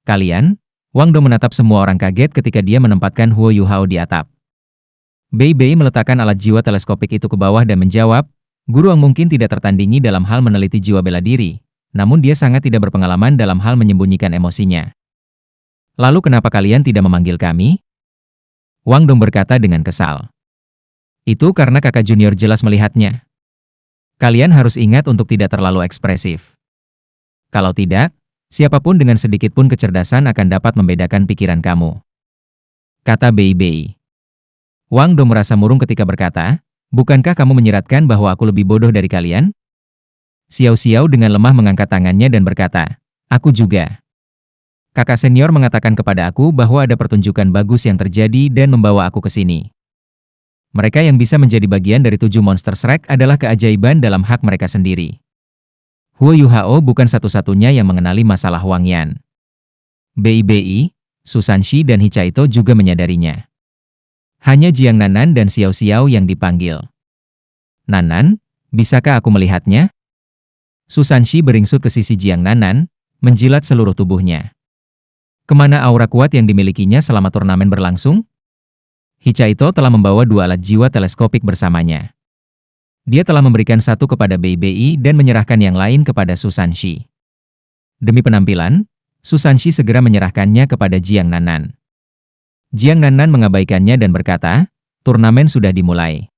Kalian? Wang Dong menatap semua orang kaget ketika dia menempatkan Huo Yuhao di atap. Bei Bei meletakkan alat jiwa teleskopik itu ke bawah dan menjawab, Guru Wang mungkin tidak tertandingi dalam hal meneliti jiwa bela diri, namun dia sangat tidak berpengalaman dalam hal menyembunyikan emosinya. Lalu kenapa kalian tidak memanggil kami? Wang Dong berkata dengan kesal. Itu karena kakak junior jelas melihatnya. Kalian harus ingat untuk tidak terlalu ekspresif. Kalau tidak, siapapun dengan sedikit pun kecerdasan akan dapat membedakan pikiran kamu. Kata Bei Bei. Wang Dong merasa murung ketika berkata, bukankah kamu menyiratkan bahwa aku lebih bodoh dari kalian? Xiao Xiao dengan lemah mengangkat tangannya dan berkata, aku juga. Kakak senior mengatakan kepada aku bahwa ada pertunjukan bagus yang terjadi dan membawa aku ke sini. Mereka yang bisa menjadi bagian dari 7 monster Shrek adalah keajaiban dalam hak mereka sendiri. Huo Yuhao bukan satu-satunya yang mengenali masalah Wang Yan. Bei Bei, Susanshi dan Hichaito juga menyadarinya. Hanya Jiang Nanan dan Xiao Xiao yang dipanggil. Nanan, bisakah aku melihatnya? Susanshi beringsut ke sisi Jiang Nanan, menjilat seluruh tubuhnya. Kemana aura kuat yang dimilikinya selama turnamen berlangsung? Hichaito telah membawa 2 alat jiwa teleskopik bersamanya. Dia telah memberikan satu kepada Bei Bei dan menyerahkan yang lain kepada Susanshi. Demi penampilan, Susanshi segera menyerahkannya kepada Jiang Nanan. Jiang Nanan mengabaikannya dan berkata, turnamen sudah dimulai.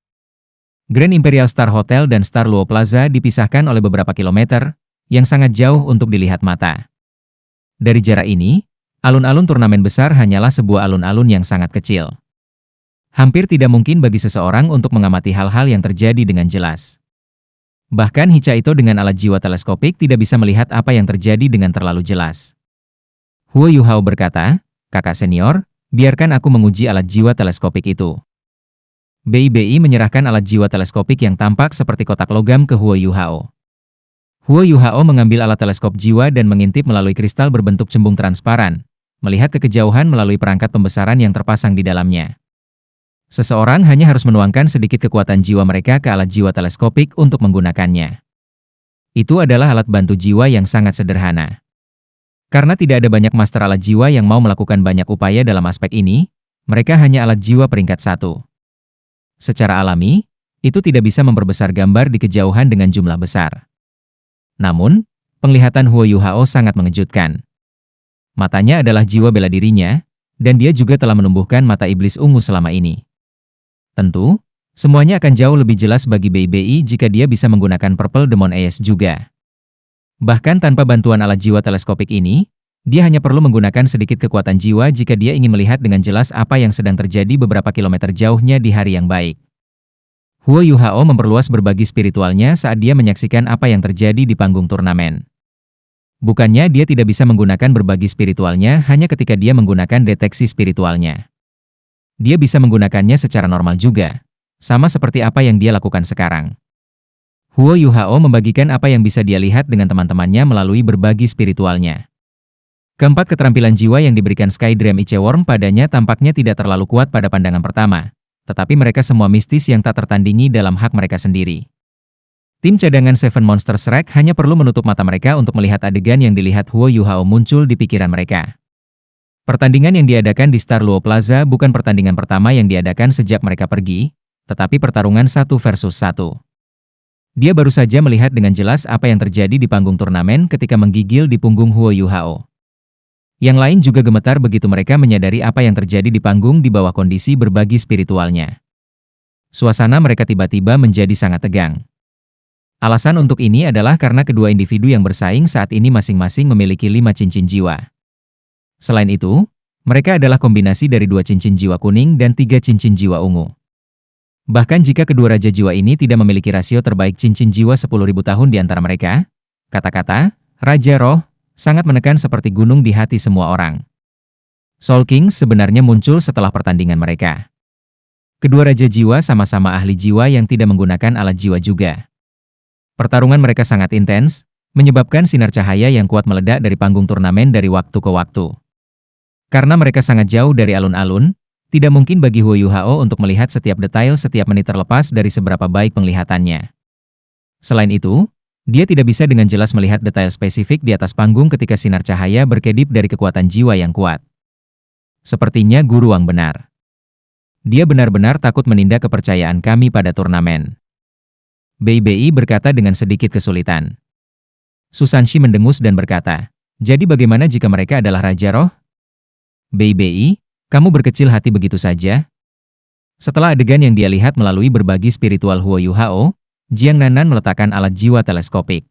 Grand Imperial Star Hotel dan Star Luo Plaza dipisahkan oleh beberapa kilometer, yang sangat jauh untuk dilihat mata. Dari jarak ini, alun-alun turnamen besar hanyalah sebuah alun-alun yang sangat kecil. Hampir tidak mungkin bagi seseorang untuk mengamati hal-hal yang terjadi dengan jelas. Bahkan Hichaito dengan alat jiwa teleskopik tidak bisa melihat apa yang terjadi dengan terlalu jelas. Huo Yuhao berkata, kakak senior, biarkan aku menguji alat jiwa teleskopik itu. Bei Bei menyerahkan alat jiwa teleskopik yang tampak seperti kotak logam ke Huo Yuhao. Huo Yuhao mengambil alat teleskop jiwa dan mengintip melalui kristal berbentuk cembung transparan, melihat ke kejauhan melalui perangkat pembesaran yang terpasang di dalamnya. Seseorang hanya harus menuangkan sedikit kekuatan jiwa mereka ke alat jiwa teleskopik untuk menggunakannya. Itu adalah alat bantu jiwa yang sangat sederhana. Karena tidak ada banyak master alat jiwa yang mau melakukan banyak upaya dalam aspek ini, mereka hanya alat jiwa peringkat 1. Secara alami, itu tidak bisa memperbesar gambar di kejauhan dengan jumlah besar. Namun, penglihatan Huo Yuhao sangat mengejutkan. Matanya adalah jiwa bela dirinya, dan dia juga telah menumbuhkan mata iblis ungu selama ini. Tentu, semuanya akan jauh lebih jelas bagi Bei Bei jika dia bisa menggunakan Purple Demon Eyes juga. Bahkan tanpa bantuan alat jiwa teleskopik ini, dia hanya perlu menggunakan sedikit kekuatan jiwa jika dia ingin melihat dengan jelas apa yang sedang terjadi beberapa kilometer jauhnya di hari yang baik. Huo Yuhao memperluas berbagi spiritualnya saat dia menyaksikan apa yang terjadi di panggung turnamen. Bukannya dia tidak bisa menggunakan berbagi spiritualnya hanya ketika dia menggunakan deteksi spiritualnya. Dia bisa menggunakannya secara normal juga, sama seperti apa yang dia lakukan sekarang. Huo Yuhao membagikan apa yang bisa dia lihat dengan teman-temannya melalui berbagi spiritualnya. Keempat keterampilan jiwa yang diberikan Sky Dream Icheworm padanya tampaknya tidak terlalu kuat pada pandangan pertama, tetapi mereka semua mistis yang tak tertandingi dalam hak mereka sendiri. Tim cadangan Seven Monster Shrek hanya perlu menutup mata mereka untuk melihat adegan yang dilihat Huo Yuhao muncul di pikiran mereka. Pertandingan yang diadakan di Star Luo Plaza bukan pertandingan pertama yang diadakan sejak mereka pergi, tetapi pertarungan 1 versus 1. Dia baru saja melihat dengan jelas apa yang terjadi di panggung turnamen ketika menggigil di punggung Huo Yuhao. Yang lain juga gemetar begitu mereka menyadari apa yang terjadi di panggung di bawah kondisi berbagi spiritualnya. Suasana mereka tiba-tiba menjadi sangat tegang. Alasan untuk ini adalah karena kedua individu yang bersaing saat ini masing-masing memiliki 5 cincin jiwa. Selain itu, mereka adalah kombinasi dari 2 cincin jiwa kuning dan 3 cincin jiwa ungu. Bahkan jika kedua raja jiwa ini tidak memiliki rasio terbaik cincin jiwa 10.000 tahun di antara mereka, kata-kata Raja Roh sangat menekan seperti gunung di hati semua orang. Soul King sebenarnya muncul setelah pertandingan mereka. Kedua raja jiwa sama-sama ahli jiwa yang tidak menggunakan alat jiwa juga. Pertarungan mereka sangat intens, menyebabkan sinar cahaya yang kuat meledak dari panggung turnamen dari waktu ke waktu. Karena mereka sangat jauh dari alun-alun, tidak mungkin bagi Huo Yuhao untuk melihat setiap detail setiap menit terlepas dari seberapa baik penglihatannya. Selain itu, Dia tidak bisa dengan jelas melihat detail spesifik di atas panggung ketika sinar cahaya berkedip dari kekuatan jiwa yang kuat. Sepertinya Guru Wang benar. Dia benar-benar takut menindak kepercayaan kami pada turnamen. Bei berkata dengan sedikit kesulitan. Susanshi mendengus dan berkata, jadi bagaimana jika mereka adalah Raja Roh? Bei, kamu berkecil hati begitu saja? Setelah adegan yang dia lihat melalui berbagi spiritual Huo Yuhao, Jiang Nanan meletakkan alat jiwa teleskopik.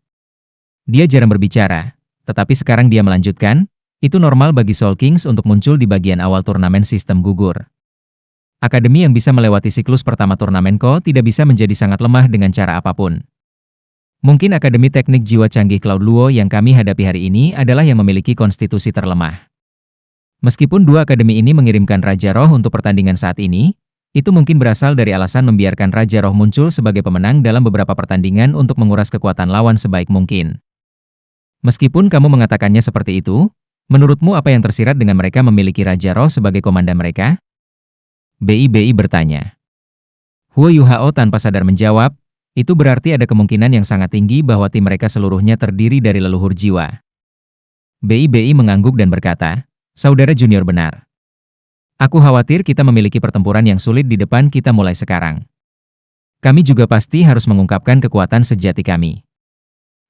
Dia jarang berbicara, tetapi sekarang dia melanjutkan, itu normal bagi Soul Kings untuk muncul di bagian awal turnamen sistem gugur. Akademi yang bisa melewati siklus pertama turnamen Ko tidak bisa menjadi sangat lemah dengan cara apapun. Mungkin Akademi Teknik Jiwa Canggih Cloud Luo yang kami hadapi hari ini adalah yang memiliki konstitusi terlemah. Meskipun dua akademi ini mengirimkan Raja Roh untuk pertandingan saat ini, itu mungkin berasal dari alasan membiarkan Raja Roh muncul sebagai pemenang dalam beberapa pertandingan untuk menguras kekuatan lawan sebaik mungkin. Meskipun kamu mengatakannya seperti itu, menurutmu apa yang tersirat dengan mereka memiliki Raja Roh sebagai komandan mereka? Bei bertanya. Huo Yuhao tanpa sadar menjawab, itu berarti ada kemungkinan yang sangat tinggi bahwa tim mereka seluruhnya terdiri dari leluhur jiwa. Bei mengangguk dan berkata, saudara junior benar. Aku khawatir kita memiliki pertempuran yang sulit di depan kita mulai sekarang. Kami juga pasti harus mengungkapkan kekuatan sejati kami.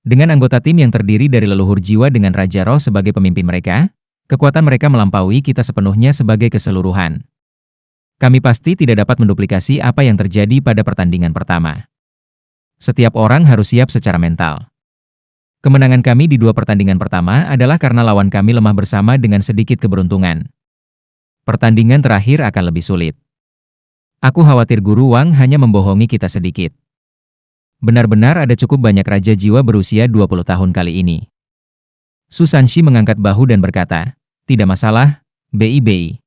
Dengan anggota tim yang terdiri dari leluhur jiwa dengan Raja Roh sebagai pemimpin mereka, kekuatan mereka melampaui kita sepenuhnya sebagai keseluruhan. Kami pasti tidak dapat menduplikasi apa yang terjadi pada pertandingan pertama. Setiap orang harus siap secara mental. Kemenangan kami di dua pertandingan pertama adalah karena lawan kami lemah bersama dengan sedikit keberuntungan. Pertandingan terakhir akan lebih sulit. Aku khawatir Guru Wang hanya membohongi kita sedikit. Benar-benar ada cukup banyak raja jiwa berusia 20 tahun kali ini. Susanshi mengangkat bahu dan berkata, tidak masalah, Bei.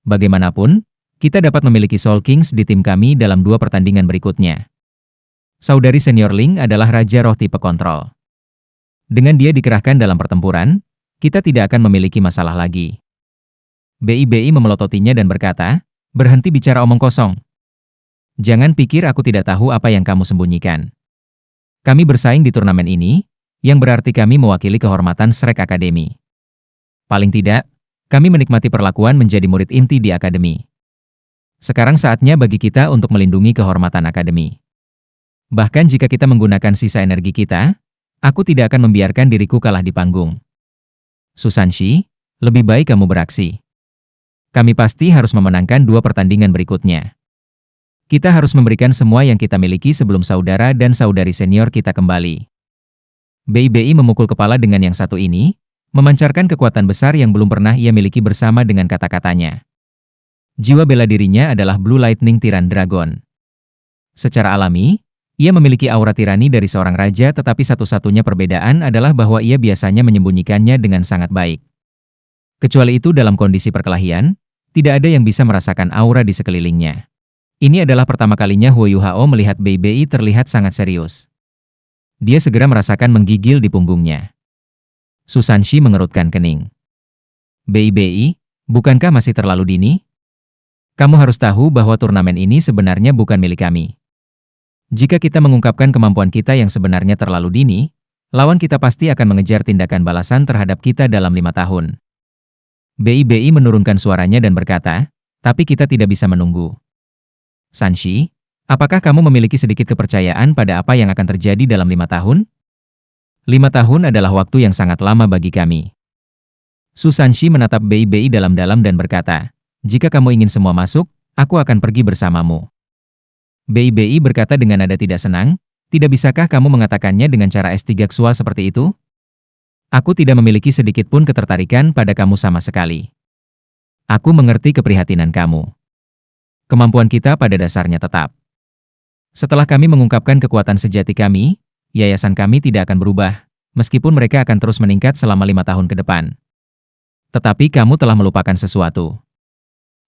Bagaimanapun, kita dapat memiliki Soul Kings di tim kami dalam dua pertandingan berikutnya. Saudari senior Ling adalah Raja Roh tipe kontrol. Dengan dia dikerahkan dalam pertempuran, kita tidak akan memiliki masalah lagi. Bei memelototinya dan berkata, berhenti bicara omong kosong. Jangan pikir aku tidak tahu apa yang kamu sembunyikan. Kami bersaing di turnamen ini, yang berarti kami mewakili kehormatan Shrek Academy. Paling tidak, kami menikmati perlakuan menjadi murid inti di akademi. Sekarang saatnya bagi kita untuk melindungi kehormatan akademi. Bahkan jika kita menggunakan sisa energi kita, aku tidak akan membiarkan diriku kalah di panggung. Susanshi, lebih baik kamu beraksi. Kami pasti harus memenangkan dua pertandingan berikutnya. Kita harus memberikan semua yang kita miliki sebelum saudara dan saudari senior kita kembali. Bei memukul kepala dengan yang satu ini, memancarkan kekuatan besar yang belum pernah ia miliki bersama dengan kata-katanya. Jiwa bela dirinya adalah Blue Lightning Tiran Dragon. Secara alami, ia memiliki aura tirani dari seorang raja, tetapi satu-satunya perbedaan adalah bahwa ia biasanya menyembunyikannya dengan sangat baik. Kecuali itu dalam kondisi perkelahian, tidak ada yang bisa merasakan aura di sekelilingnya. Ini adalah pertama kalinya Huo Yuhao melihat Bei terlihat sangat serius. Dia segera merasakan menggigil di punggungnya. Susanshi mengerutkan kening. Bei, bukankah masih terlalu dini? Kamu harus tahu bahwa turnamen ini sebenarnya bukan milik kami. Jika kita mengungkapkan kemampuan kita yang sebenarnya terlalu dini, lawan kita pasti akan mengejar tindakan balasan terhadap kita dalam 5 tahun. Bei menurunkan suaranya dan berkata, tapi kita tidak bisa menunggu. Sanshi, apakah kamu memiliki sedikit kepercayaan pada apa yang akan terjadi dalam 5 tahun? 5 tahun adalah waktu yang sangat lama bagi kami. Susanshi menatap Bei dalam-dalam dan berkata, jika kamu ingin semua masuk, aku akan pergi bersamamu. Bei berkata dengan nada tidak senang, tidak bisakah kamu mengatakannya dengan cara estigaksua seperti itu? Aku tidak memiliki sedikit pun ketertarikan pada kamu sama sekali. Aku mengerti keprihatinan kamu. Kemampuan kita pada dasarnya tetap. Setelah kami mengungkapkan kekuatan sejati kami, yayasan kami tidak akan berubah, meskipun mereka akan terus meningkat selama 5 tahun ke depan. Tetapi kamu telah melupakan sesuatu.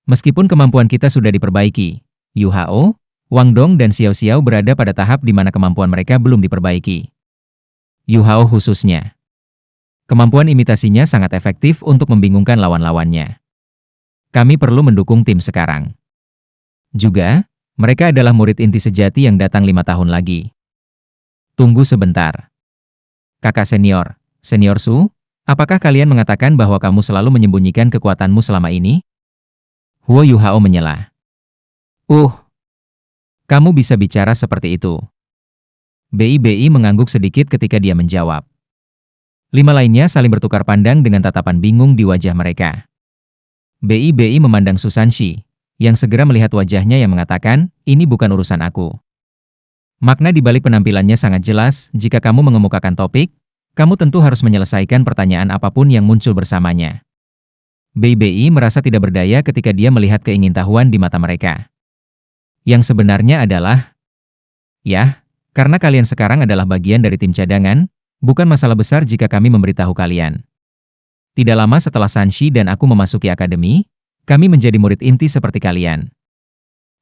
Meskipun kemampuan kita sudah diperbaiki, Yu Hao, Wang Dong dan Xiao Xiao berada pada tahap di mana kemampuan mereka belum diperbaiki. Yu Hao khususnya. Kemampuan imitasinya sangat efektif untuk membingungkan lawan-lawannya. Kami perlu mendukung tim sekarang. Juga, mereka adalah murid inti sejati yang datang 5 tahun lagi. Tunggu sebentar. Kakak senior, Senior Su, apakah kalian mengatakan bahwa kamu selalu menyembunyikan kekuatanmu selama ini? Huo Yuhao menyela. Kamu bisa bicara seperti itu. BI mengangguk sedikit ketika dia menjawab. 5 lainnya saling bertukar pandang dengan tatapan bingung di wajah mereka. BI memandang Susanshi, yang segera melihat wajahnya yang mengatakan, ini bukan urusan aku. Makna di balik penampilannya sangat jelas, jika kamu mengemukakan topik, kamu tentu harus menyelesaikan pertanyaan apapun yang muncul bersamanya. BI merasa tidak berdaya ketika dia melihat keingintahuan di mata mereka. Yang sebenarnya adalah, ya, karena kalian sekarang adalah bagian dari tim cadangan, bukan masalah besar jika kami memberitahu kalian. Tidak lama setelah Sanshi dan aku memasuki akademi, kami menjadi murid inti seperti kalian.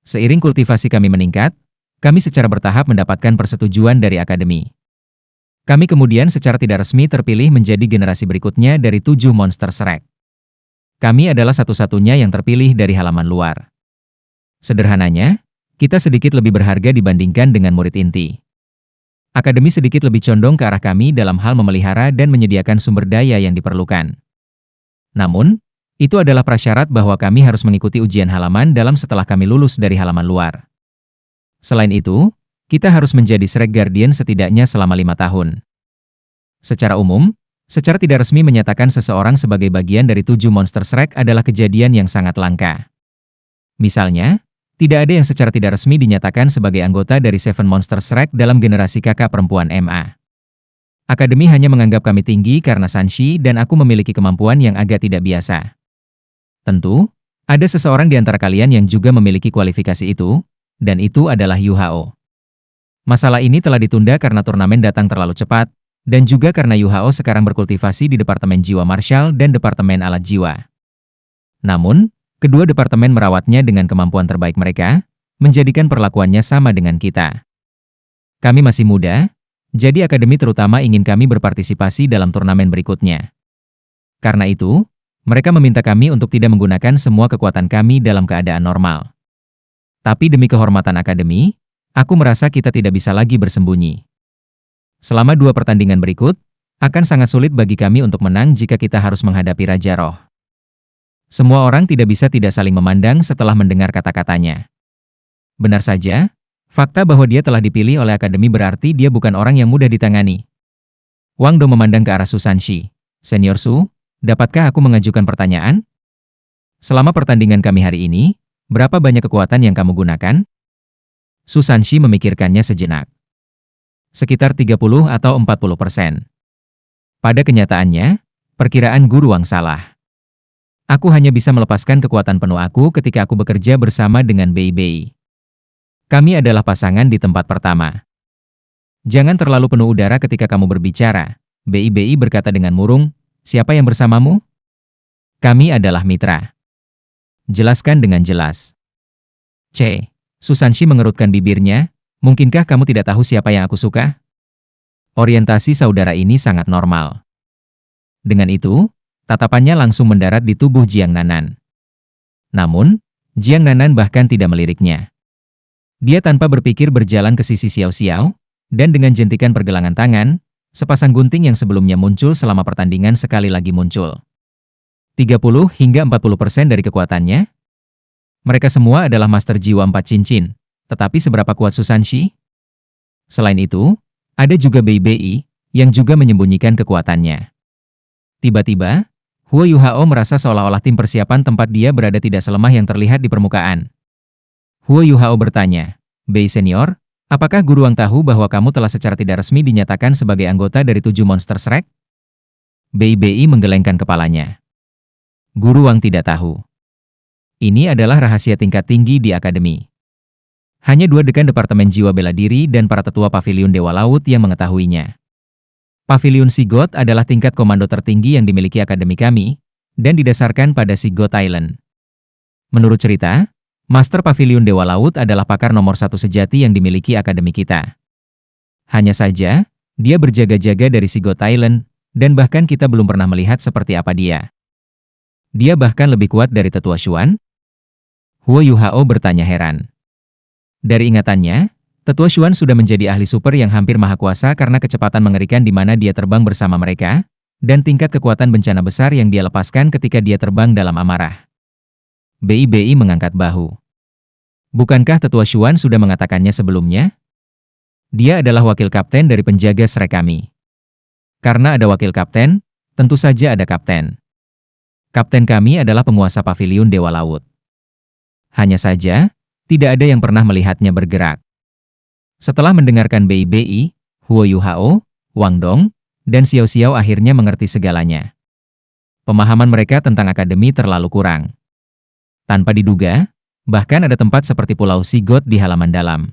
Seiring kultivasi kami meningkat, kami secara bertahap mendapatkan persetujuan dari akademi. Kami kemudian secara tidak resmi terpilih menjadi generasi berikutnya dari 7 monster Shrek. Kami adalah satu-satunya yang terpilih dari halaman luar. Sederhananya, kita sedikit lebih berharga dibandingkan dengan murid inti. Akademi sedikit lebih condong ke arah kami dalam hal memelihara dan menyediakan sumber daya yang diperlukan. Namun, itu adalah prasyarat bahwa kami harus mengikuti ujian halaman dalam setelah kami lulus dari halaman luar. Selain itu, kita harus menjadi Shrek Guardian setidaknya selama 5 tahun. Secara umum, secara tidak resmi menyatakan seseorang sebagai bagian dari 7 monster Shrek adalah kejadian yang sangat langka. Misalnya, tidak ada yang secara tidak resmi dinyatakan sebagai anggota dari 7 monster Shrek dalam generasi kakak perempuan MA. Akademi hanya menganggap kami tinggi karena Sanshi dan aku memiliki kemampuan yang agak tidak biasa. Tentu, ada seseorang di antara kalian yang juga memiliki kualifikasi itu, dan itu adalah Yuhao. Masalah ini telah ditunda karena turnamen datang terlalu cepat, dan juga karena Yuhao sekarang berkultivasi di Departemen Jiwa Martial dan Departemen Alat Jiwa. Namun, kedua departemen merawatnya dengan kemampuan terbaik mereka, menjadikan perlakuannya sama dengan kita. Kami masih muda, jadi akademi terutama ingin kami berpartisipasi dalam turnamen berikutnya. Karena itu, mereka meminta kami untuk tidak menggunakan semua kekuatan kami dalam keadaan normal. Tapi demi kehormatan akademi, aku merasa kita tidak bisa lagi bersembunyi. Selama 2 pertandingan berikut, akan sangat sulit bagi kami untuk menang jika kita harus menghadapi Raja Roh. Semua orang tidak bisa tidak saling memandang setelah mendengar kata-katanya. Benar saja, fakta bahwa dia telah dipilih oleh akademi berarti dia bukan orang yang mudah ditangani. Wang Do memandang ke arah Susanshi. Senior Su, dapatkah aku mengajukan pertanyaan? Selama pertandingan kami hari ini, berapa banyak kekuatan yang kamu gunakan? Susanshi memikirkannya sejenak. Sekitar 30 atau 40%. Pada kenyataannya, perkiraan Guru Wang salah. Aku hanya bisa melepaskan kekuatan penuh aku ketika aku bekerja bersama dengan BI. Kami adalah pasangan di tempat pertama. Jangan terlalu penuh udara ketika kamu berbicara. BI berkata dengan murung, siapa yang bersamamu? Kami adalah mitra. Jelaskan dengan jelas. Susanshi mengerutkan bibirnya, mungkinkah kamu tidak tahu siapa yang aku suka? Orientasi saudara ini sangat normal. Dengan itu, tatapannya langsung mendarat di tubuh Jiang Nanan. Namun, Jiang Nanan bahkan tidak meliriknya. Dia tanpa berpikir berjalan ke sisi Xiao Xiao, dan dengan jentikan pergelangan tangan, sepasang gunting yang sebelumnya muncul selama pertandingan sekali lagi muncul. 30 hingga 40% dari kekuatannya. Mereka semua adalah Master Jiwa 4 Cincin, tetapi seberapa kuat Susanshi? Selain itu, ada juga BI yang juga menyembunyikan kekuatannya. Tiba-tiba, Huo Yuhao merasa seolah-olah tim persiapan tempat dia berada tidak selemah yang terlihat di permukaan. Huo Yuhao bertanya, Bei Senior, apakah Guru Wang tahu bahwa kamu telah secara tidak resmi dinyatakan sebagai anggota dari 7 monster Shrek? Bei menggelengkan kepalanya. Guru Wang tidak tahu. Ini adalah rahasia tingkat tinggi di akademi. Hanya 2 dekan Departemen Jiwa Bela Diri dan para tetua Paviliun Dewa Laut yang mengetahuinya. Paviliun Sigot adalah tingkat komando tertinggi yang dimiliki akademi kami, dan didasarkan pada Sigot Island. Menurut cerita, Master Paviliun Dewa Laut adalah pakar nomor 1 sejati yang dimiliki akademi kita. Hanya saja, dia berjaga-jaga dari Sigot Island, dan bahkan kita belum pernah melihat seperti apa dia. Dia bahkan lebih kuat dari Tetua Xuan? Huo Yuhao bertanya heran. Dari ingatannya, Tetua Xuan sudah menjadi ahli super yang hampir maha kuasa karena kecepatan mengerikan di mana dia terbang bersama mereka, dan tingkat kekuatan bencana besar yang dia lepaskan ketika dia terbang dalam amarah. BI mengangkat bahu. Bukankah Tetua Xuan sudah mengatakannya sebelumnya? Dia adalah wakil kapten dari penjaga Shrek kami. Karena ada wakil kapten, tentu saja ada kapten. Kapten kami adalah penguasa paviliun Dewa Laut. Hanya saja, tidak ada yang pernah melihatnya bergerak. Setelah mendengarkan BI, Huo Yuhao, Wang Dong, dan Xiao Xiao akhirnya mengerti segalanya. Pemahaman mereka tentang akademi terlalu kurang. Tanpa diduga, bahkan ada tempat seperti Pulau Sigot di halaman dalam.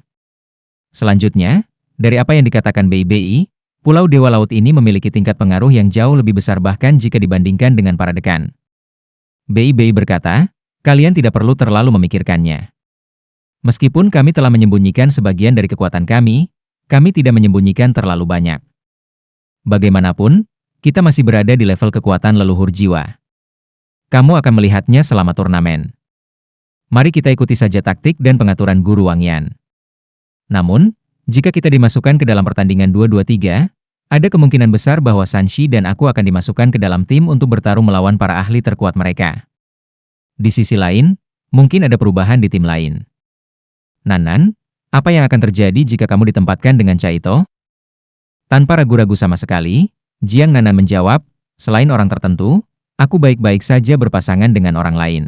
Selanjutnya, dari apa yang dikatakan BI, Pulau Dewa Laut ini memiliki tingkat pengaruh yang jauh lebih besar bahkan jika dibandingkan dengan para dekan. BI berkata, kalian tidak perlu terlalu memikirkannya. Meskipun kami telah menyembunyikan sebagian dari kekuatan kami tidak menyembunyikan terlalu banyak. Bagaimanapun, kita masih berada di level kekuatan leluhur jiwa. Kamu akan melihatnya selama turnamen. Mari kita ikuti saja taktik dan pengaturan Guru Wang Yan. Namun, jika kita dimasukkan ke dalam pertandingan 2-2-3, ada kemungkinan besar bahwa Sanshi dan aku akan dimasukkan ke dalam tim untuk bertarung melawan para ahli terkuat mereka. Di sisi lain, mungkin ada perubahan di tim lain. Nanan, apa yang akan terjadi jika kamu ditempatkan dengan Caito? Tanpa ragu-ragu sama sekali, Jiang Nanan menjawab, selain orang tertentu, aku baik-baik saja berpasangan dengan orang lain.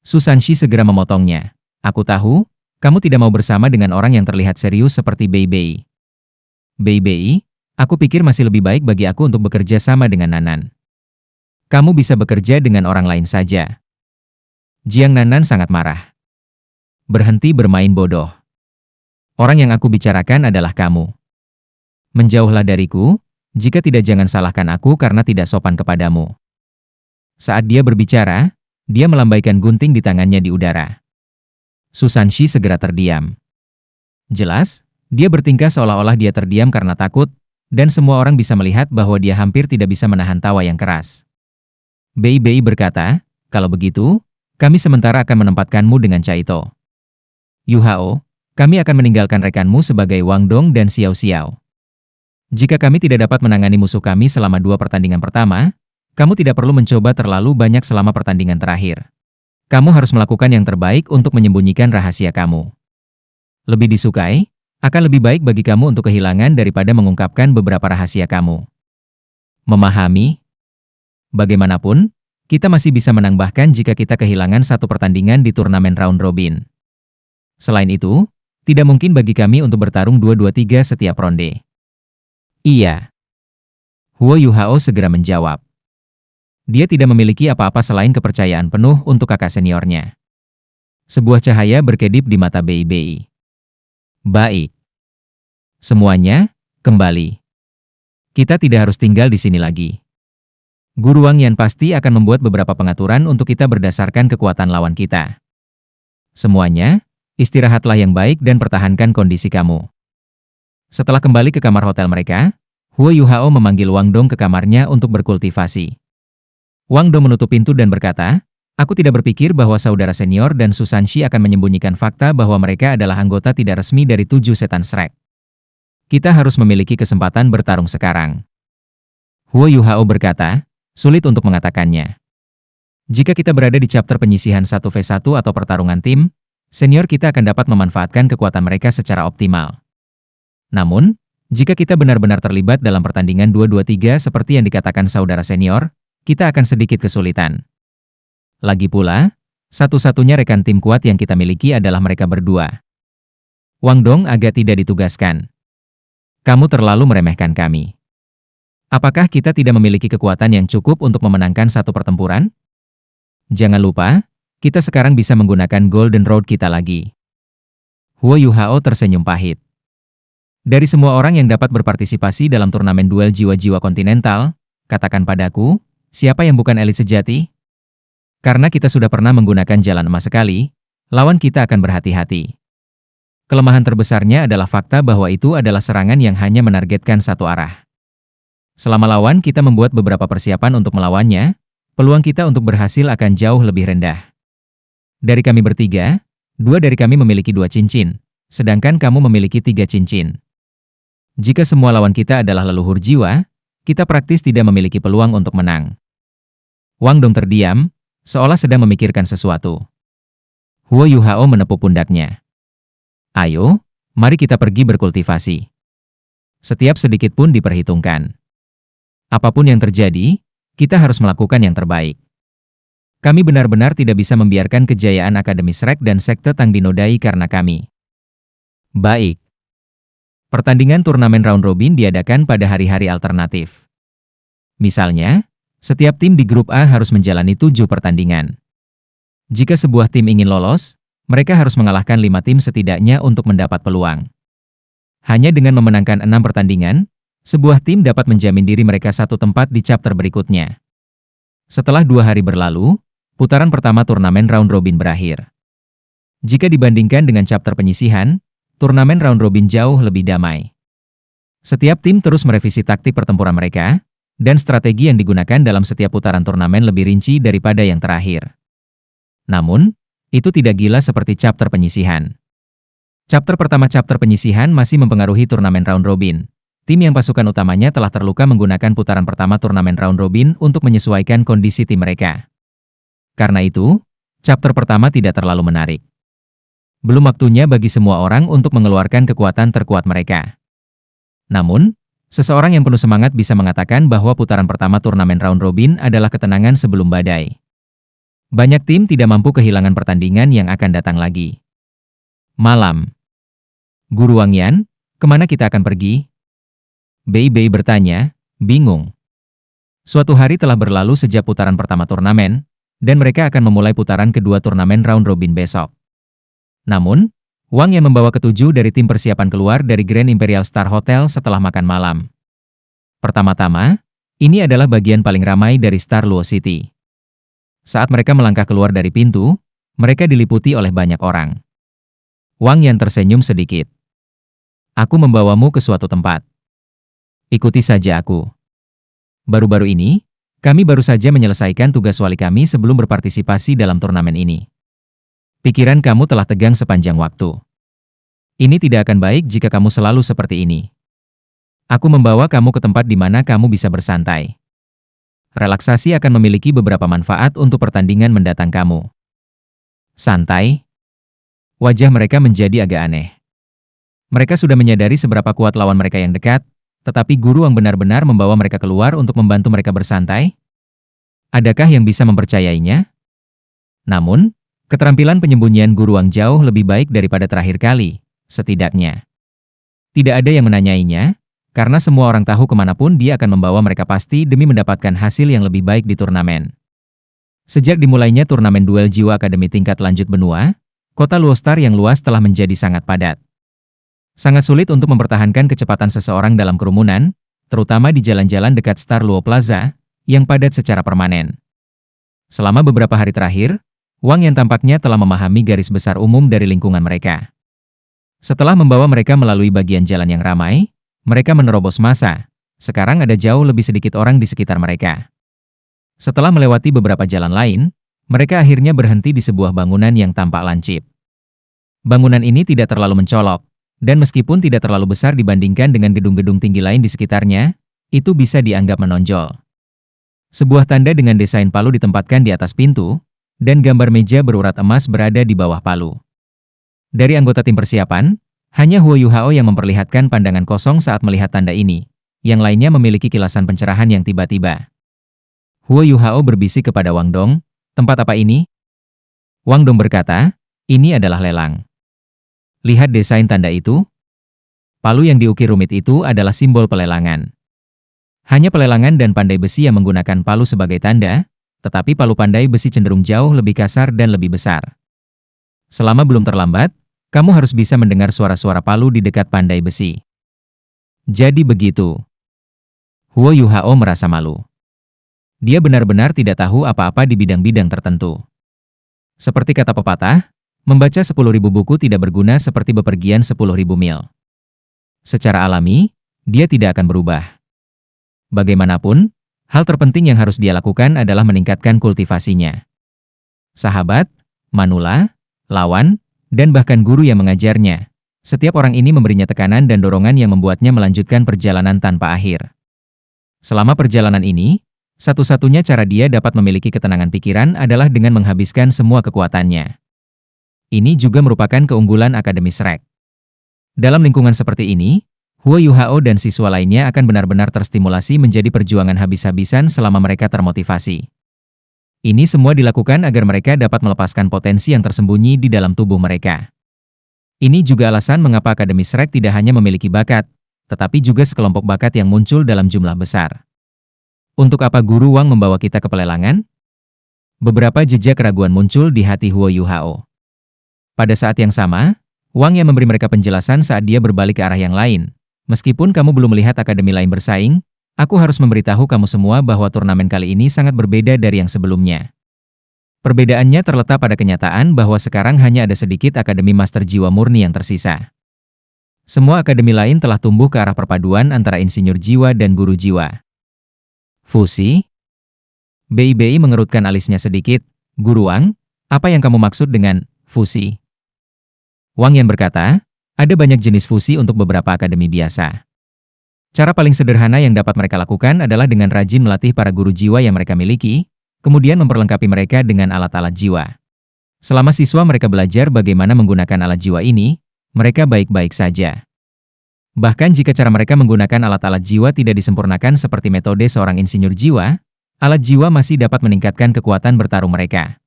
Su Sanshi segera memotongnya. Aku tahu, kamu tidak mau bersama dengan orang yang terlihat serius seperti Bei. Bei, aku pikir masih lebih baik bagi aku untuk bekerja sama dengan Nanan. Kamu bisa bekerja dengan orang lain saja. Jiang Nanan sangat marah. Berhenti bermain bodoh. Orang yang aku bicarakan adalah kamu. Menjauhlah dariku, jika tidak jangan salahkan aku karena tidak sopan kepadamu. Saat dia berbicara, dia melambaikan gunting di tangannya di udara. Su Sanshi segera terdiam. Jelas, dia bertingkah seolah-olah dia terdiam karena takut, dan semua orang bisa melihat bahwa dia hampir tidak bisa menahan tawa yang keras. Bei berkata, kalau begitu, kami sementara akan menempatkanmu dengan Caito. Yuhao, kami akan meninggalkan rekanmu sebagai Wang Dong dan Xiao Xiao. Jika kami tidak dapat menangani musuh kami selama 2 pertandingan pertama, kamu tidak perlu mencoba terlalu banyak selama pertandingan terakhir. Kamu harus melakukan yang terbaik untuk menyembunyikan rahasia kamu. Lebih disukai, akan lebih baik bagi kamu untuk kehilangan daripada mengungkapkan beberapa rahasia kamu. Memahami? Bagaimanapun, kita masih bisa menang bahkan jika kita kehilangan 1 pertandingan di turnamen round robin. Selain itu, tidak mungkin bagi kami untuk bertarung 2-2-3 setiap ronde. Iya. Huo Yuhao segera menjawab. Dia tidak memiliki apa-apa selain kepercayaan penuh untuk kakak seniornya. Sebuah cahaya berkedip di mata Bei. Baik. Semuanya, kembali. Kita tidak harus tinggal di sini lagi. Guru Wang Yan pasti akan membuat beberapa pengaturan untuk kita berdasarkan kekuatan lawan kita. Semuanya, istirahatlah yang baik dan pertahankan kondisi kamu. Setelah kembali ke kamar hotel mereka, Huo Yuhao memanggil Wang Dong ke kamarnya untuk berkultivasi. Wang Dong menutup pintu dan berkata, aku tidak berpikir bahwa saudara senior dan Su Sanshi akan menyembunyikan fakta bahwa mereka adalah anggota tidak resmi dari 7 setan Shrek. Kita harus memiliki kesempatan bertarung sekarang. Huo Yuhao berkata, sulit untuk mengatakannya. Jika kita berada di chapter penyisihan 1v1 atau pertarungan tim, senior kita akan dapat memanfaatkan kekuatan mereka secara optimal. Namun, jika kita benar-benar terlibat dalam pertandingan 2-2-3 seperti yang dikatakan saudara senior, kita akan sedikit kesulitan. Lagi pula, satu-satunya rekan tim kuat yang kita miliki adalah mereka berdua. Wang Dong agak tidak ditugaskan. Kamu terlalu meremehkan kami. Apakah kita tidak memiliki kekuatan yang cukup untuk memenangkan 1 pertempuran? Jangan lupa, kita sekarang bisa menggunakan Golden Road kita lagi. Huo Yuhao tersenyum pahit. Dari semua orang yang dapat berpartisipasi dalam turnamen duel jiwa-jiwa kontinental, katakan padaku, siapa yang bukan elit sejati? Karena kita sudah pernah menggunakan jalan emas sekali, lawan kita akan berhati-hati. Kelemahan terbesarnya adalah fakta bahwa itu adalah serangan yang hanya menargetkan satu arah. Selama lawan kita membuat beberapa persiapan untuk melawannya, peluang kita untuk berhasil akan jauh lebih rendah. Dari kami bertiga, 2 dari kami memiliki 2 cincin, sedangkan kamu memiliki 3 cincin. Jika semua lawan kita adalah leluhur jiwa, kita praktis tidak memiliki peluang untuk menang. Wang Dong terdiam, seolah sedang memikirkan sesuatu. Huo Yuhao menepuk pundaknya. Ayo, mari kita pergi berkultivasi. Setiap sedikit pun diperhitungkan. Apapun yang terjadi, kita harus melakukan yang terbaik. Kami benar-benar tidak bisa membiarkan kejayaan Akademi Shrek dan Sekte Tang dinodai karena kami. Baik. Pertandingan turnamen round robin diadakan pada hari-hari alternatif. Misalnya, setiap tim di grup A harus menjalani 7 pertandingan. Jika sebuah tim ingin lolos, mereka harus mengalahkan 5 tim setidaknya untuk mendapat peluang. Hanya dengan memenangkan 6 pertandingan, sebuah tim dapat menjamin diri mereka satu tempat di chapter berikutnya. Setelah 2 hari berlalu, putaran pertama turnamen round robin berakhir. Jika dibandingkan dengan chapter penyisihan, turnamen round robin jauh lebih damai. Setiap tim terus merevisi taktik pertempuran mereka, dan strategi yang digunakan dalam setiap putaran turnamen lebih rinci daripada yang terakhir. Namun, itu tidak gila seperti chapter penyisihan. Chapter pertama chapter penyisihan masih mempengaruhi turnamen round robin. Tim yang pasukan utamanya telah terluka menggunakan putaran pertama turnamen round robin untuk menyesuaikan kondisi tim mereka. Karena itu, chapter pertama tidak terlalu menarik. Belum waktunya bagi semua orang untuk mengeluarkan kekuatan terkuat mereka. Namun, seseorang yang penuh semangat bisa mengatakan bahwa putaran pertama turnamen round robin adalah ketenangan sebelum badai. Banyak tim tidak mampu kehilangan pertandingan yang akan datang lagi. Malam. Guru Wang Yan, kemana kita akan pergi? Bei Bei bertanya, bingung. Suatu hari telah berlalu sejak putaran pertama turnamen, dan mereka akan memulai putaran kedua turnamen round robin besok. Namun, Wang Yan membawa ketujuh dari tim persiapan keluar dari Grand Imperial Star Hotel setelah makan malam. Pertama-tama, ini adalah bagian paling ramai dari Star Luo City. Saat mereka melangkah keluar dari pintu, mereka diliputi oleh banyak orang. Wang Yan tersenyum sedikit. Aku membawamu ke suatu tempat. Ikuti saja aku. Baru-baru ini, kami baru saja menyelesaikan tugas wali kami sebelum berpartisipasi dalam turnamen ini. Pikiran kamu telah tegang sepanjang waktu. Ini tidak akan baik jika kamu selalu seperti ini. Aku membawa kamu ke tempat di mana kamu bisa bersantai. Relaksasi akan memiliki beberapa manfaat untuk pertandingan mendatang kamu. Santai. Wajah mereka menjadi agak aneh. Mereka sudah menyadari seberapa kuat lawan mereka yang dekat, tetapi guru yang benar-benar membawa mereka keluar untuk membantu mereka bersantai? Adakah yang bisa mempercayainya? Namun, keterampilan penyembunyian guru Wang jauh lebih baik daripada terakhir kali, setidaknya. Tidak ada yang menanyainya, karena semua orang tahu kemanapun dia akan membawa mereka pasti demi mendapatkan hasil yang lebih baik di turnamen. Sejak dimulainya turnamen duel jiwa akademi tingkat lanjut benua, kota Luo Star yang luas telah menjadi sangat padat. Sangat sulit untuk mempertahankan kecepatan seseorang dalam kerumunan, terutama di jalan-jalan dekat Star Luo Plaza, yang padat secara permanen. Selama beberapa hari terakhir, Wang Yan tampaknya telah memahami garis besar umum dari lingkungan mereka. Setelah membawa mereka melalui bagian jalan yang ramai, mereka menerobos massa. Sekarang ada jauh lebih sedikit orang di sekitar mereka. Setelah melewati beberapa jalan lain, mereka akhirnya berhenti di sebuah bangunan yang tampak lancip. Bangunan ini tidak terlalu mencolok, dan meskipun tidak terlalu besar dibandingkan dengan gedung-gedung tinggi lain di sekitarnya, itu bisa dianggap menonjol. Sebuah tanda dengan desain palu ditempatkan di atas pintu, dan gambar meja berurat emas berada di bawah palu. Dari anggota tim persiapan, hanya Huo Yuhao yang memperlihatkan pandangan kosong saat melihat tanda ini. Yang lainnya memiliki kilasan pencerahan yang tiba-tiba. Huo Yuhao berbisik kepada Wang Dong, tempat apa ini? Wang Dong berkata, ini adalah lelang. Lihat desain tanda itu. Palu yang diukir rumit itu adalah simbol pelelangan. Hanya pelelangan dan pandai besi yang menggunakan palu sebagai tanda, tetapi palu pandai besi cenderung jauh lebih kasar dan lebih besar. Selama belum terlambat, kamu harus bisa mendengar suara-suara palu di dekat pandai besi. Jadi begitu. Huo Yuhao merasa malu. Dia benar-benar tidak tahu apa-apa di bidang-bidang tertentu. Seperti kata pepatah, membaca 10.000 buku tidak berguna seperti bepergian 10.000 mil. Secara alami, dia tidak akan berubah. Bagaimanapun, hal terpenting yang harus dia lakukan adalah meningkatkan kultivasinya. Sahabat, manula, lawan, dan bahkan guru yang mengajarnya, Setiap orang ini memberinya tekanan dan dorongan yang membuatnya melanjutkan perjalanan tanpa akhir. Selama perjalanan ini, satu-satunya cara dia dapat memiliki ketenangan pikiran adalah dengan menghabiskan semua kekuatannya. Ini juga merupakan keunggulan Akademi Shrek. Dalam lingkungan seperti ini, Huo Yuhao dan siswa lainnya akan benar-benar terstimulasi menjadi perjuangan habis-habisan selama mereka termotivasi. Ini semua dilakukan agar mereka dapat melepaskan potensi yang tersembunyi di dalam tubuh mereka. Ini juga alasan mengapa Akademi Shrek tidak hanya memiliki bakat, tetapi juga sekelompok bakat yang muncul dalam jumlah besar. Untuk apa Guru Wang membawa kita ke pelelangan? Beberapa jejak keraguan muncul di hati Huo Yuhao. Pada saat yang sama, Wang yang memberi mereka penjelasan saat dia berbalik ke arah yang lain. Meskipun kamu belum melihat akademi lain bersaing, aku harus memberitahu kamu semua bahwa turnamen kali ini sangat berbeda dari yang sebelumnya. Perbedaannya terletak pada kenyataan bahwa sekarang hanya ada sedikit akademi master jiwa murni yang tersisa. Semua akademi lain telah tumbuh ke arah perpaduan antara insinyur jiwa dan guru jiwa. Fusi? Bei mengerutkan alisnya sedikit. Guru Wang, apa yang kamu maksud dengan fusi? Wang Yan berkata, ada banyak jenis fusi untuk beberapa akademi biasa. Cara paling sederhana yang dapat mereka lakukan adalah dengan rajin melatih para guru jiwa yang mereka miliki, kemudian memperlengkapi mereka dengan alat-alat jiwa. Selama siswa mereka belajar bagaimana menggunakan alat jiwa ini, mereka baik-baik saja. Bahkan jika cara mereka menggunakan alat-alat jiwa tidak disempurnakan seperti metode seorang insinyur jiwa, alat jiwa masih dapat meningkatkan kekuatan bertarung mereka.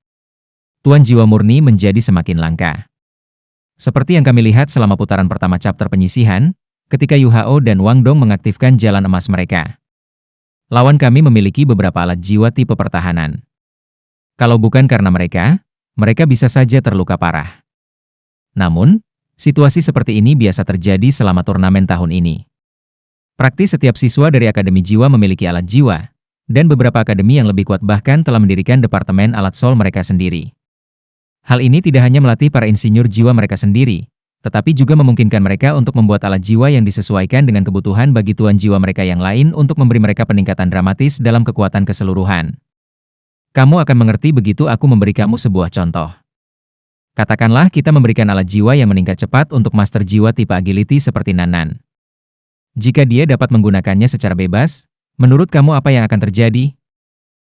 Tuan jiwa murni menjadi semakin langka. Seperti yang kami lihat selama putaran pertama chapter penyisihan, ketika Yuhao dan Wang Dong mengaktifkan jalan emas mereka. Lawan kami memiliki beberapa alat jiwa tipe pertahanan. Kalau bukan karena mereka bisa saja terluka parah. Namun, situasi seperti ini biasa terjadi selama turnamen tahun ini. Praktis setiap siswa dari Akademi Jiwa memiliki alat jiwa, dan beberapa akademi yang lebih kuat bahkan telah mendirikan departemen alat soul mereka sendiri. Hal ini tidak hanya melatih para insinyur jiwa mereka sendiri, tetapi juga memungkinkan mereka untuk membuat alat jiwa yang disesuaikan dengan kebutuhan bagi tuan jiwa mereka yang lain untuk memberi mereka peningkatan dramatis dalam kekuatan keseluruhan. Kamu akan mengerti begitu aku memberi kamu sebuah contoh. Katakanlah kita memberikan alat jiwa yang meningkat cepat untuk master jiwa tipe agility seperti Nanan. Jika dia dapat menggunakannya secara bebas, menurut kamu apa yang akan terjadi?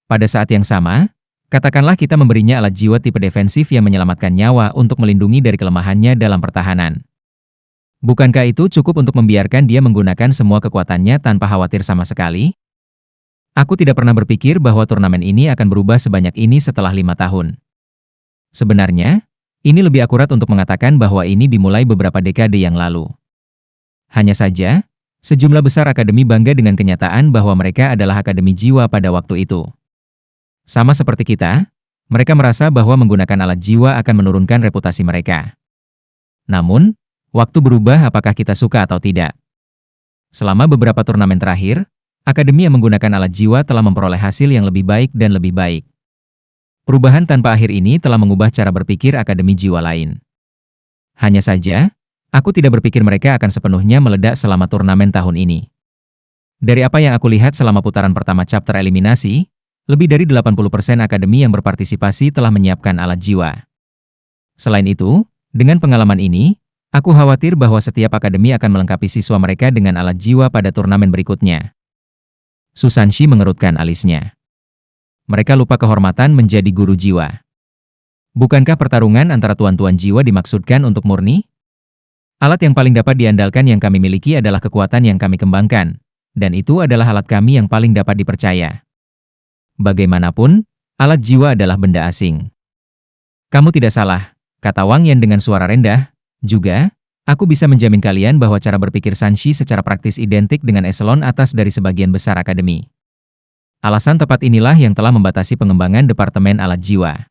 Pada saat yang sama, katakanlah kita memberinya alat jiwa tipe defensif yang menyelamatkan nyawa untuk melindungi dari kelemahannya dalam pertahanan. Bukankah itu cukup untuk membiarkan dia menggunakan semua kekuatannya tanpa khawatir sama sekali? Aku tidak pernah berpikir bahwa turnamen ini akan berubah sebanyak ini setelah 5 tahun. Sebenarnya, ini lebih akurat untuk mengatakan bahwa ini dimulai beberapa dekade yang lalu. Hanya saja, sejumlah besar akademi bangga dengan kenyataan bahwa mereka adalah akademi jiwa pada waktu itu. Sama seperti kita, mereka merasa bahwa menggunakan alat jiwa akan menurunkan reputasi mereka. Namun, waktu berubah apakah kita suka atau tidak. Selama beberapa turnamen terakhir, akademi yang menggunakan alat jiwa telah memperoleh hasil yang lebih baik dan lebih baik. Perubahan tanpa akhir ini telah mengubah cara berpikir akademi jiwa lain. Hanya saja, aku tidak berpikir mereka akan sepenuhnya meledak selama turnamen tahun ini. Dari apa yang aku lihat selama putaran pertama chapter eliminasi, lebih dari 80% akademi yang berpartisipasi telah menyiapkan alat jiwa. Selain itu, dengan pengalaman ini, aku khawatir bahwa setiap akademi akan melengkapi siswa mereka dengan alat jiwa pada turnamen berikutnya. Susanshi mengerutkan alisnya. Mereka lupa kehormatan menjadi guru jiwa. Bukankah pertarungan antara tuan-tuan jiwa dimaksudkan untuk murni? Alat yang paling dapat diandalkan yang kami miliki adalah kekuatan yang kami kembangkan, dan itu adalah alat kami yang paling dapat dipercaya. Bagaimanapun, alat jiwa adalah benda asing. Kamu tidak salah, kata Wang Yan dengan suara rendah. Juga, aku bisa menjamin kalian bahwa cara berpikir Sanshi secara praktis identik dengan eselon atas dari sebagian besar akademi. Alasan tepat inilah yang telah membatasi pengembangan departemen alat jiwa.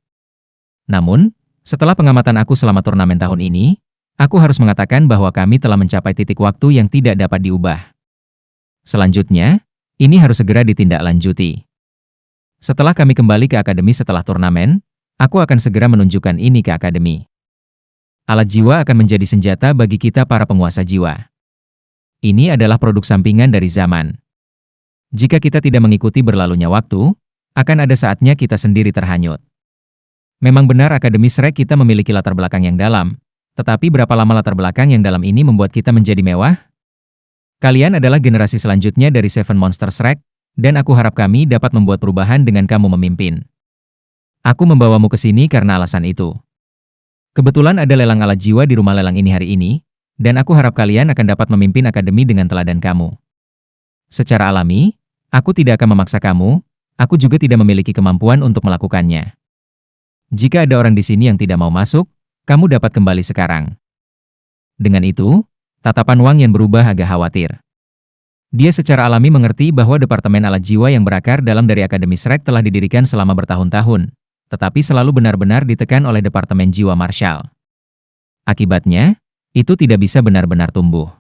Namun, setelah pengamatan aku selama turnamen tahun ini, aku harus mengatakan bahwa kami telah mencapai titik waktu yang tidak dapat diubah. Selanjutnya, ini harus segera ditindaklanjuti. Setelah kami kembali ke akademi setelah turnamen, aku akan segera menunjukkan ini ke akademi. Alat jiwa akan menjadi senjata bagi kita para penguasa jiwa. Ini adalah produk sampingan dari zaman. Jika kita tidak mengikuti berlalunya waktu, akan ada saatnya kita sendiri terhanyut. Memang benar Akademi Shrek kita memiliki latar belakang yang dalam, Tetapi berapa lama latar belakang yang dalam ini membuat kita menjadi mewah? Kalian adalah generasi selanjutnya dari Seven Monsters Shrek, dan aku harap kami dapat membuat perubahan dengan kamu memimpin. Aku membawamu ke sini karena alasan itu. Kebetulan ada lelang alat jiwa di rumah lelang ini hari ini, dan aku harap kalian akan dapat memimpin akademi dengan teladan kamu. Secara alami, aku tidak akan memaksa kamu, aku juga tidak memiliki kemampuan untuk melakukannya. Jika ada orang di sini yang tidak mau masuk, kamu dapat kembali sekarang. Dengan itu, tatapan Wang Yan berubah agak khawatir. Dia secara alami mengerti bahwa Departemen Alat Jiwa yang berakar dalam dari Akademi Shrek telah didirikan selama bertahun-tahun, tetapi selalu benar-benar ditekan oleh Departemen Jiwa Marshall. Akibatnya, itu tidak bisa benar-benar tumbuh.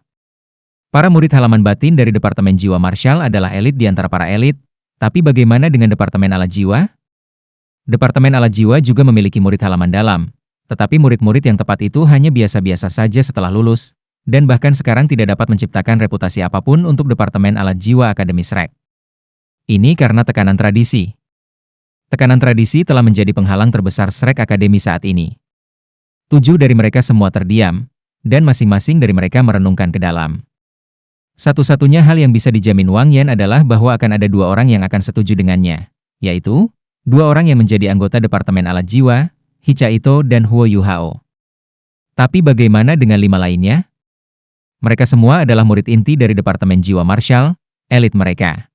Para murid halaman batin dari Departemen Jiwa Marshall adalah elit di antara para elit, tapi bagaimana dengan Departemen Alat Jiwa? Departemen Alat Jiwa juga memiliki murid halaman dalam, tetapi murid-murid yang tepat itu hanya biasa-biasa saja setelah lulus, dan bahkan sekarang tidak dapat menciptakan reputasi apapun untuk Departemen Alat Jiwa Akademi Shrek. Ini karena tekanan tradisi. Tekanan tradisi telah menjadi penghalang terbesar Shrek Academy saat ini. 7 dari mereka semua terdiam, dan masing-masing dari mereka merenungkan ke dalam. Satu-satunya hal yang bisa dijamin Wang Yan adalah bahwa akan ada 2 orang yang akan setuju dengannya, yaitu 2 orang yang menjadi anggota Departemen Alat Jiwa, Hicha Ito dan Huo Yuhao. Tapi bagaimana dengan 5 lainnya? Mereka semua adalah murid inti dari Departemen Jiwa Marshall, elit mereka.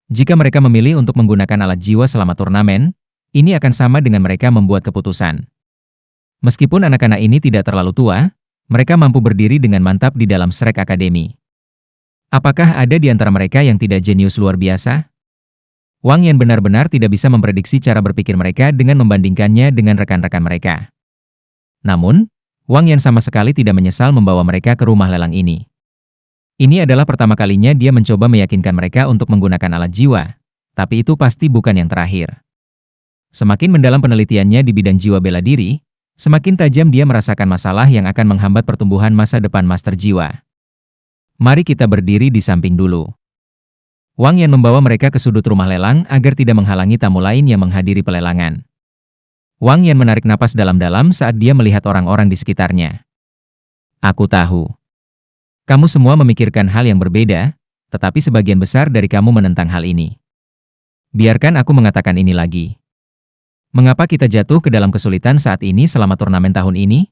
Jika mereka memilih untuk menggunakan alat jiwa selama turnamen, ini akan sama dengan mereka membuat keputusan. Meskipun anak-anak ini tidak terlalu tua, mereka mampu berdiri dengan mantap di dalam Shrek Academy. Apakah ada di antara mereka yang tidak jenius luar biasa? Wang Yan benar-benar tidak bisa memprediksi cara berpikir mereka dengan membandingkannya dengan rekan-rekan mereka. Namun, Wang Yan sama sekali tidak menyesal membawa mereka ke rumah lelang ini. Ini adalah pertama kalinya dia mencoba meyakinkan mereka untuk menggunakan alat jiwa, tapi itu pasti bukan yang terakhir. Semakin mendalam penelitiannya di bidang jiwa bela diri, semakin tajam dia merasakan masalah yang akan menghambat pertumbuhan masa depan Master Jiwa. Mari kita berdiri di samping dulu. Wang Yan membawa mereka ke sudut rumah lelang agar tidak menghalangi tamu lain yang menghadiri pelelangan. Wang Yan menarik napas dalam-dalam saat dia melihat orang-orang di sekitarnya. Aku tahu. Kamu semua memikirkan hal yang berbeda, tetapi sebagian besar dari kamu menentang hal ini. Biarkan aku mengatakan ini lagi. Mengapa kita jatuh ke dalam kesulitan saat ini selama turnamen tahun ini?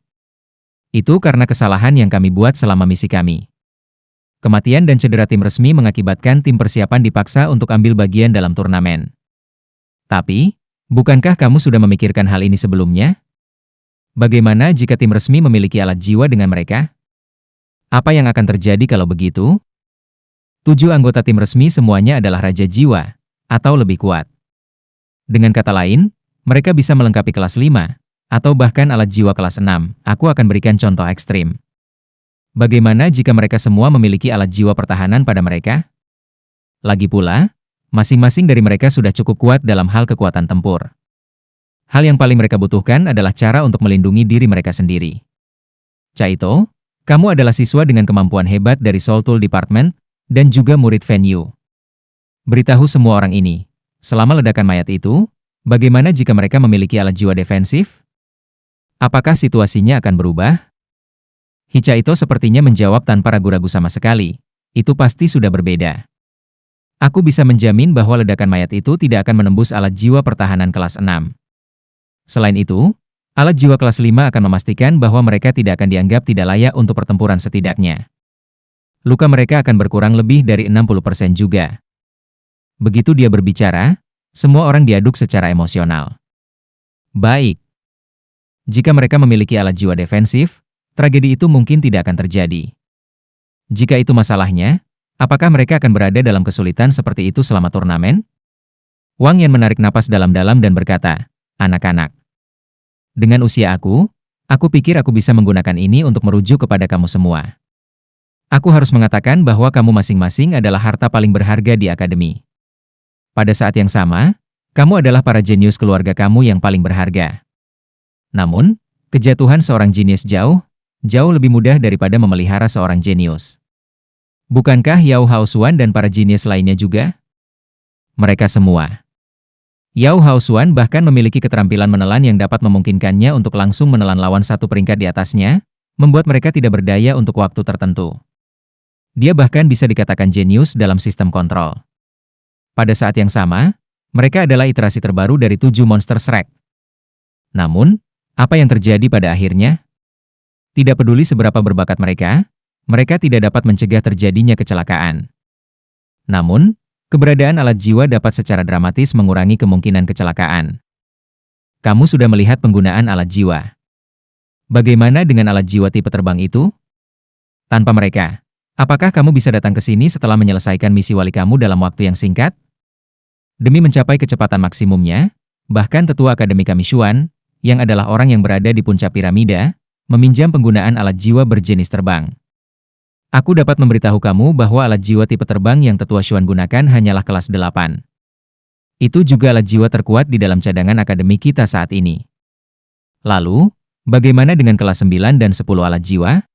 Itu karena kesalahan yang kami buat selama misi kami. Kematian dan cedera tim resmi mengakibatkan tim persiapan dipaksa untuk ambil bagian dalam turnamen. Tapi, bukankah kamu sudah memikirkan hal ini sebelumnya? Bagaimana jika tim resmi memiliki alat jiwa dengan mereka? Apa yang akan terjadi kalau begitu? 7 anggota tim resmi semuanya adalah Raja Jiwa, atau lebih kuat. Dengan kata lain, mereka bisa melengkapi kelas 5, atau bahkan alat jiwa kelas 6. Aku akan berikan contoh ekstrim. Bagaimana jika mereka semua memiliki alat jiwa pertahanan pada mereka? Lagi pula, masing-masing dari mereka sudah cukup kuat dalam hal kekuatan tempur. Hal yang paling mereka butuhkan adalah cara untuk melindungi diri mereka sendiri. Chaito, kamu adalah siswa dengan kemampuan hebat dari Soul Tool Department, dan juga murid Fen Yu. Beritahu semua orang ini, selama ledakan mayat itu, bagaimana jika mereka memiliki alat jiwa defensif? Apakah situasinya akan berubah? Hicha Ito sepertinya menjawab tanpa ragu-ragu sama sekali. Itu pasti sudah berbeda. Aku bisa menjamin bahwa ledakan mayat itu tidak akan menembus alat jiwa pertahanan kelas 6. Selain itu, alat jiwa kelas 5 akan memastikan bahwa mereka tidak akan dianggap tidak layak untuk pertempuran setidaknya. Luka mereka akan berkurang lebih dari 60% juga. Begitu dia berbicara, semua orang diaduk secara emosional. Baik. Jika mereka memiliki alat jiwa defensif, tragedi itu mungkin tidak akan terjadi. Jika itu masalahnya, apakah mereka akan berada dalam kesulitan seperti itu selama turnamen? Wang Yan menarik napas dalam-dalam dan berkata, anak-anak. Dengan usia aku pikir aku bisa menggunakan ini untuk merujuk kepada kamu semua. Aku harus mengatakan bahwa kamu masing-masing adalah harta paling berharga di akademi. Pada saat yang sama, kamu adalah para jenius keluarga kamu yang paling berharga. Namun, kejatuhan seorang jenius jauh lebih mudah daripada memelihara seorang jenius. Bukankah Yao Hao Xuan dan para jenius lainnya juga? Mereka semua. Yao Haosuan bahkan memiliki keterampilan menelan yang dapat memungkinkannya untuk langsung menelan lawan satu peringkat di atasnya, membuat mereka tidak berdaya untuk waktu tertentu. Dia bahkan bisa dikatakan jenius dalam sistem kontrol. Pada saat yang sama, mereka adalah iterasi terbaru dari 7 monster Shrek. Namun, apa yang terjadi pada akhirnya? Tidak peduli seberapa berbakat mereka tidak dapat mencegah terjadinya kecelakaan. Namun, keberadaan alat jiwa dapat secara dramatis mengurangi kemungkinan kecelakaan. Kamu sudah melihat penggunaan alat jiwa. Bagaimana dengan alat jiwa tipe terbang itu? Tanpa mereka, apakah kamu bisa datang ke sini setelah menyelesaikan misi wali kamu dalam waktu yang singkat? Demi mencapai kecepatan maksimumnya, bahkan Tetua Akademi Kamishuan, yang adalah orang yang berada di puncak piramida, meminjam penggunaan alat jiwa berjenis terbang. Aku dapat memberitahu kamu bahwa alat jiwa tipe terbang yang Tetua Xuan gunakan hanyalah kelas 8. Itu juga alat jiwa terkuat di dalam cadangan akademi kita saat ini. Lalu, bagaimana dengan kelas 9 dan 10 alat jiwa?